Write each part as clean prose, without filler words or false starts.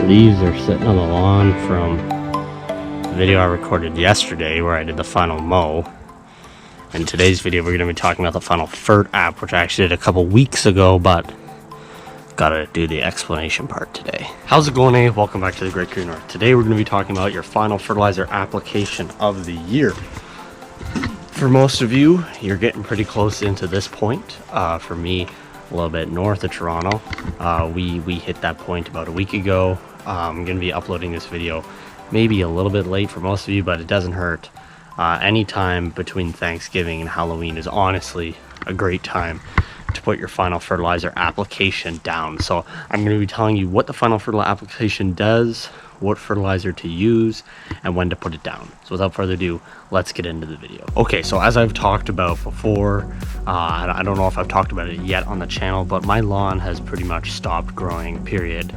Leaves are sitting on the lawn from the video I recorded yesterday where I did the final mow. In today's video we're going to be talking about the final FERT app, which I actually did a couple weeks ago, but gotta do the explanation part today. How's it going, Welcome back to the Great Green North. Today we're going to be talking about your final fertilizer application of the year. For most of you, you're getting pretty close into this point. For me, a little bit north of Toronto, we hit that point about a week ago. I'm going to be uploading this video maybe a little bit late for most of you, but it doesn't hurt. Any time between Thanksgiving and Halloween is honestly a great time to put your final fertilizer application down. So I'm going to be telling you what the final fertilizer application does, what fertilizer to use, and when to put it down. So without further ado, let's get into the video. Okay, so as I've talked about before, I don't know if I've talked about it yet on the channel, but my lawn has pretty much stopped growing, period.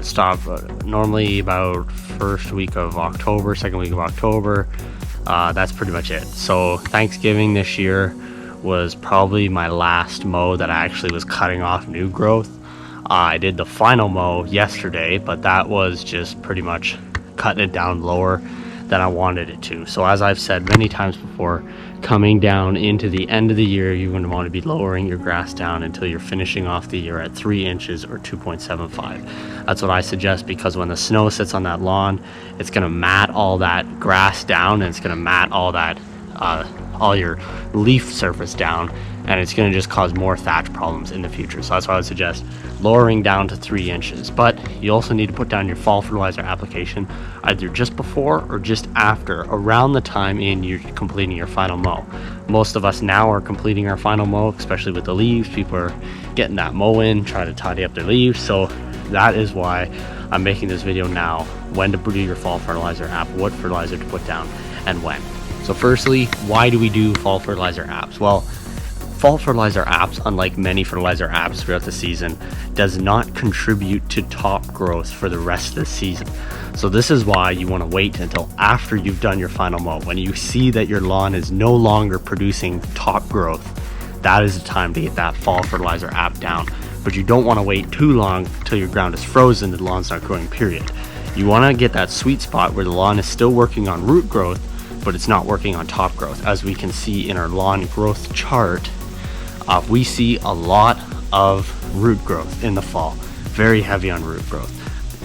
Stopped normally about first week of October, second week of October. That's pretty much it. So Thanksgiving this year was probably my last mow that I actually was cutting off new growth. I did the final mow yesterday, but that was just pretty much cutting it down lower than I wanted it to. So as I've said many times before, coming down into the end of the year, you're going to want to be lowering your grass down until you're finishing off the year at 3 inches or 2.75. That's what I suggest, because when the snow sits on that lawn, it's going to mat all that grass down, and it's going to mat all that all your leaf surface down, and it's going to just cause more thatch problems in the future. So that's why I would suggest lowering down to 3 inches. But you also need to put down your fall fertilizer application either just before or just after, around the time you're completing your final mow. Most of us now are completing our final mow, especially with the leaves. People are getting that mow in, trying to tidy up their leaves. So that is why I'm making this video now, when to do your fall fertilizer app, what fertilizer to put down, and when. So firstly, why do we do fall fertilizer apps? Well, fall fertilizer apps, unlike many fertilizer apps throughout the season, does not contribute to top growth for the rest of the season. So this is why you want to wait until after you've done your final mow. When you see that your lawn is no longer producing top growth, that is the time to get that fall fertilizer app down. But you don't want to wait too long until your ground is frozen and the lawn's not growing, period. You want to get that sweet spot where the lawn is still working on root growth, but it's not working on top growth. As we can see in our lawn growth chart, we see a lot of root growth in the fall, very heavy on root growth.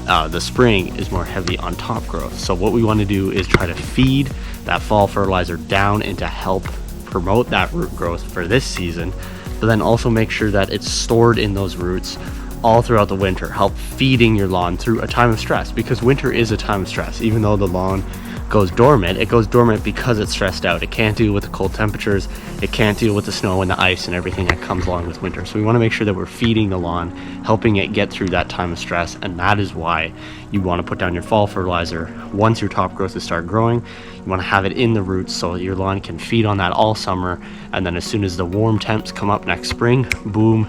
The spring is more heavy on top growth. So what we want to do is try to feed that fall fertilizer down and to help promote that root growth for this season, but then also make sure that it's stored in those roots all throughout the winter, help feeding your lawn through a time of stress, because winter is a time of stress. Even though the lawn goes dormant, it goes dormant because it's stressed out. It can't deal with the cold temperatures, it can't deal with the snow and the ice and everything that comes along with winter. So we want to make sure that we're feeding the lawn, helping it get through that time of stress, and that is why you want to put down your fall fertilizer once your top growth is start growing. You want to have it in the roots so that your lawn can feed on that all summer, and then as soon as the warm temps come up next spring, boom,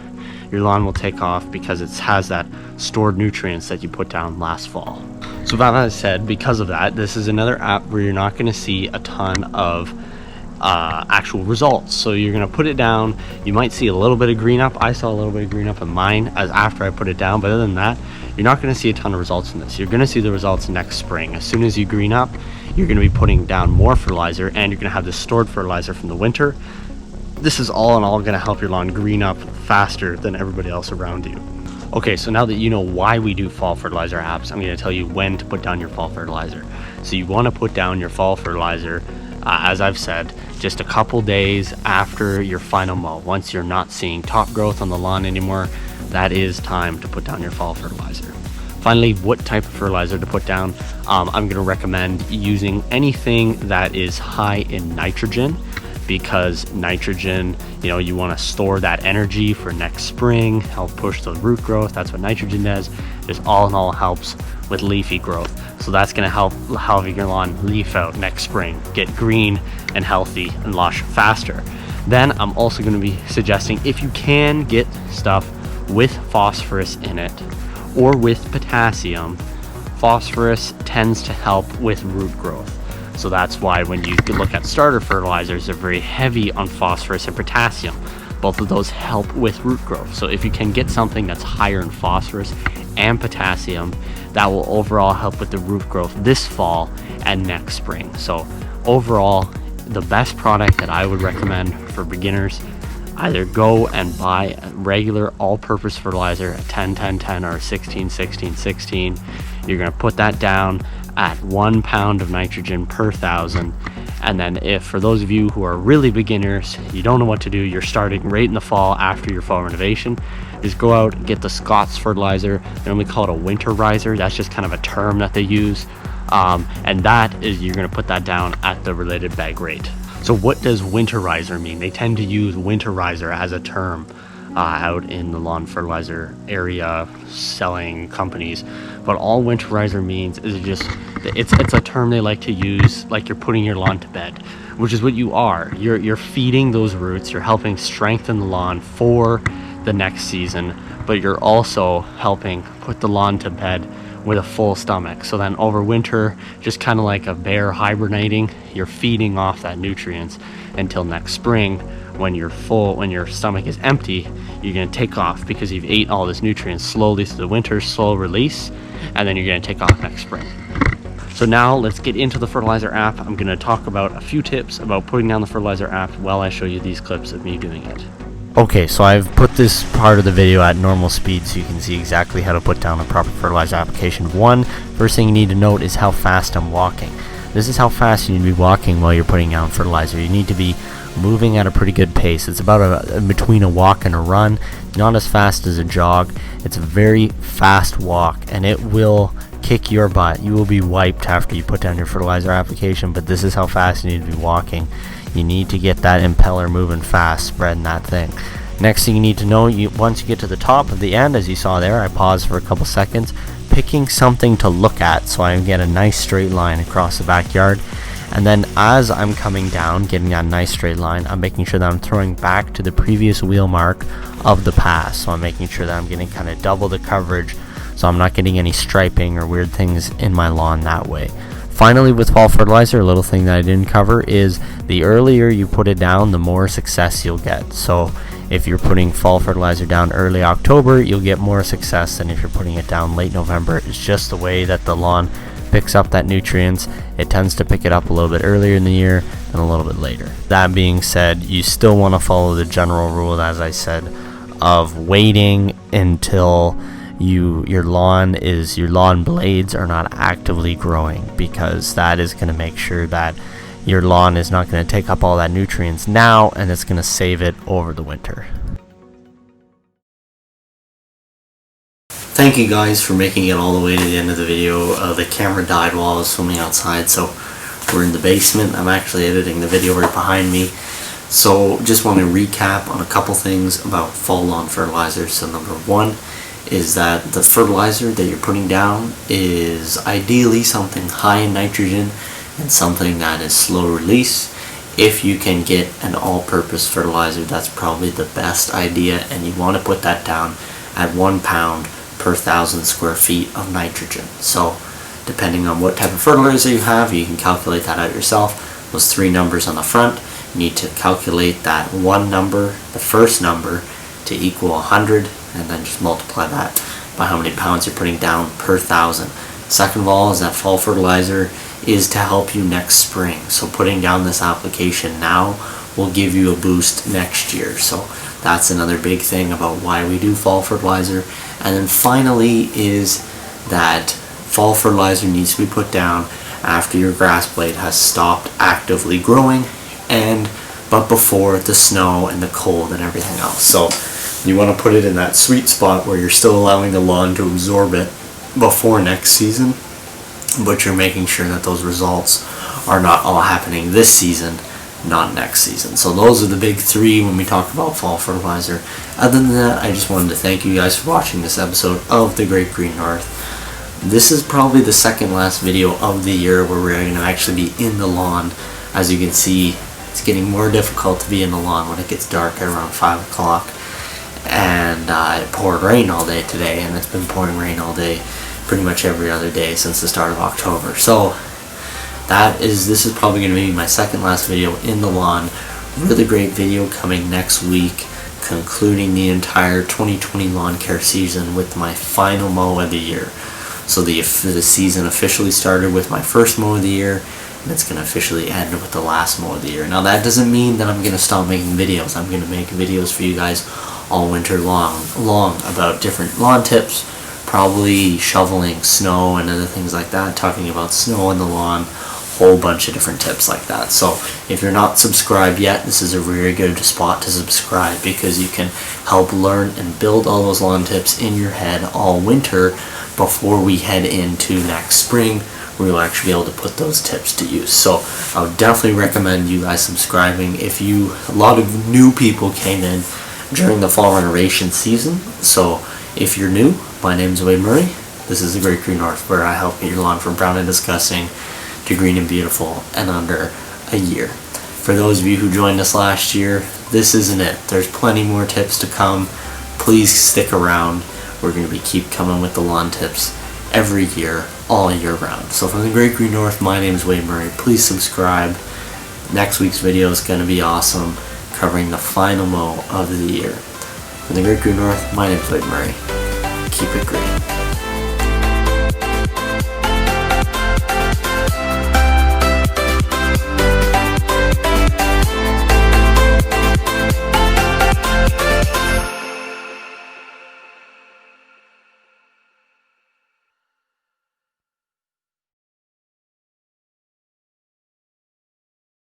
your lawn will take off because it has that stored nutrients that you put down last fall. So that said, because of that, this is another app where you're not going to see a ton of actual results. So you're going to put it down, you might see a little bit of green up. I saw a little bit of green up in mine as after I put it down, but other than that, you're not going to see a ton of results in this. You're going to see the results next spring. As soon as you green up, you're going to be putting down more fertilizer, and you're going to have this stored fertilizer from the winter. This is all in all going to help your lawn green up faster than everybody else around you. Okay, so now that you know why we do fall fertilizer apps, I'm going to tell you when to put down your fall fertilizer. So you want to put down your fall fertilizer, as I've said, just a couple days after your final mow. Once you're not seeing top growth on the lawn anymore, that is time to put down your fall fertilizer. Finally, what type of fertilizer to put down? I'm going to recommend using anything that is high in nitrogen, because nitrogen, you want to store that energy for next spring, help push the root growth. That's what nitrogen does. Just all in all helps with leafy growth. So that's going to help having your lawn leaf out next spring, get green and healthy and lush faster. Then I'm also going to be suggesting, if you can get stuff with phosphorus in it or with potassium, phosphorus tends to help with root growth. So that's why when you look at starter fertilizers, they're very heavy on phosphorus and potassium. both of those help with root growth. So if you can get something that's higher in phosphorus and potassium, that will overall help with the root growth this fall and next spring. So overall, the best product that I would recommend for beginners, either go and buy a regular all-purpose fertilizer, a 10-10-10 or a 16-16-16. You're going to put that down at 1 pound of nitrogen per 1,000. And then if, for those of you who are really beginners, you don't know what to do, you're starting right in the fall after your fall renovation, just go out and get the Scott's fertilizer. They normally call it a winterizer. That's just kind of a term that they use. And that is, you're going to put that down at the related bag rate. So what does winterizer mean? They tend to use winterizer as a term out in the lawn fertilizer area selling companies, but all winterizer means is it's a term they like to use like you're putting your lawn to bed, which is what you are. You're feeding those roots, you're helping strengthen the lawn for the next season, but you're also helping put the lawn to bed with a full stomach. So then over winter, just kind of like a bear hibernating, you're feeding off that nutrients until next spring when you're full, when your stomach is empty, you're going to take off because you've ate all this nutrients slowly through the winter, slow release, and then you're going to take off next spring. So now let's get into the fertilizer app. I'm going to talk about a few tips about putting down the fertilizer app while I show you these clips of me doing it. Okay, so I've put this part of the video at normal speed so you can see exactly how to put down the proper fertilizer application. First thing you need to note is how fast I'm walking. This is how fast you need to be walking while you're putting down fertilizer. You need to be moving at a pretty good pace. It's about between a walk and a run, not as fast as a jog. It's a very fast walk and it will kick your butt. You will be wiped after you put down your fertilizer application, but this is how fast you need to be walking. You need to get that impeller moving fast, spreading that thing. Next thing you need to know, once you get to the top of the end, as you saw there, I paused for a couple seconds, picking something to look at so I get a nice straight line across the backyard. And then as I'm coming down, getting that nice straight line, I'm making sure that I'm throwing back to the previous wheel mark of the pass. So I'm making sure that I'm getting kind of double the coverage so I'm not getting any striping or weird things in my lawn that way. Finally, with fall fertilizer, a little thing that I didn't cover is the earlier you put it down, the more success you'll get. So if you're putting fall fertilizer down early October, you'll get more success than if you're putting it down late November. It's just the way that the lawn picks up that nutrients. It tends to pick it up a little bit earlier in the year and a little bit later. That being said, you still want to follow the general rule, as I said, of waiting until your lawn blades are not actively growing, because that is going to make sure that your lawn is not going to take up all that nutrients now, and it's going to save it over the winter. Thank you guys for making it all the way to the end of the video. The camera died while I was filming outside, so we're in the basement. I'm actually editing the video right behind me. So just want to recap on a couple things about fall lawn fertilizer. So number one is that the fertilizer that you're putting down is ideally something high in nitrogen and something that is slow release. If you can get an all-purpose fertilizer, that's probably the best idea, and you want to put that down at 1 pound per 1,000 square feet of nitrogen. So depending on what type of fertilizer you have, you can calculate that out yourself. Those 3 numbers on the front, you need to calculate that one number, the first number, to equal 100, and then just multiply that by how many pounds you're putting down per 1,000. Second of all is that fall fertilizer is to help you next spring. So putting down this application now will give you a boost next year. So that's another big thing about why we do fall fertilizer. And then finally is that fall fertilizer needs to be put down after your grass blade has stopped actively growing but before the snow and the cold and everything else. So you want to put it in that sweet spot where you're still allowing the lawn to absorb it before next season, but you're making sure that those results are not all happening this season, not next season. So those are the big 3 when we talk about fall fertilizer. Other than that, I just wanted to thank you guys for watching this episode of The Great Green North. This is probably the second last video of the year where we're going to actually be in the lawn. As you can see, it's getting more difficult to be in the lawn when it gets dark at around 5 o'clock. And it poured rain all day today, and it's been pouring rain all day pretty much every other day since the start of October. So this is probably going to be my second last video in the lawn. Really great video coming next week concluding the entire 2020 lawn care season with my final mow of the year. So the season officially started with my first mow of the year, and it's going to officially end with the last mow of the year. Now that doesn't mean that I'm going to stop making videos. I'm going to make videos for you guys all winter long about different lawn tips, probably shoveling snow and other things like that, talking about snow on the lawn, whole bunch of different tips like that. So if you're not subscribed yet, this is a very good spot to subscribe, because you can help learn and build all those lawn tips in your head all winter before we head into next spring, where you'll actually be able to put those tips to use. So I would definitely recommend you guys subscribing. A lot of new people came in during the fall renovation season. So if you're new, my name is Wade Murray. This is the Great Green North, where I help get your lawn from brown and disgusting to green and beautiful in under a year. For those of you who joined us last year, this isn't it. There's plenty more tips to come. Please stick around. We're going to keep coming with the lawn tips every year, all year round. So from the Great Green North, my name is Wade Murray. Please subscribe. Next week's video is going to be awesome, covering the final mow of the year. From the Great Green North, my name is Wade Murray. Keep it green.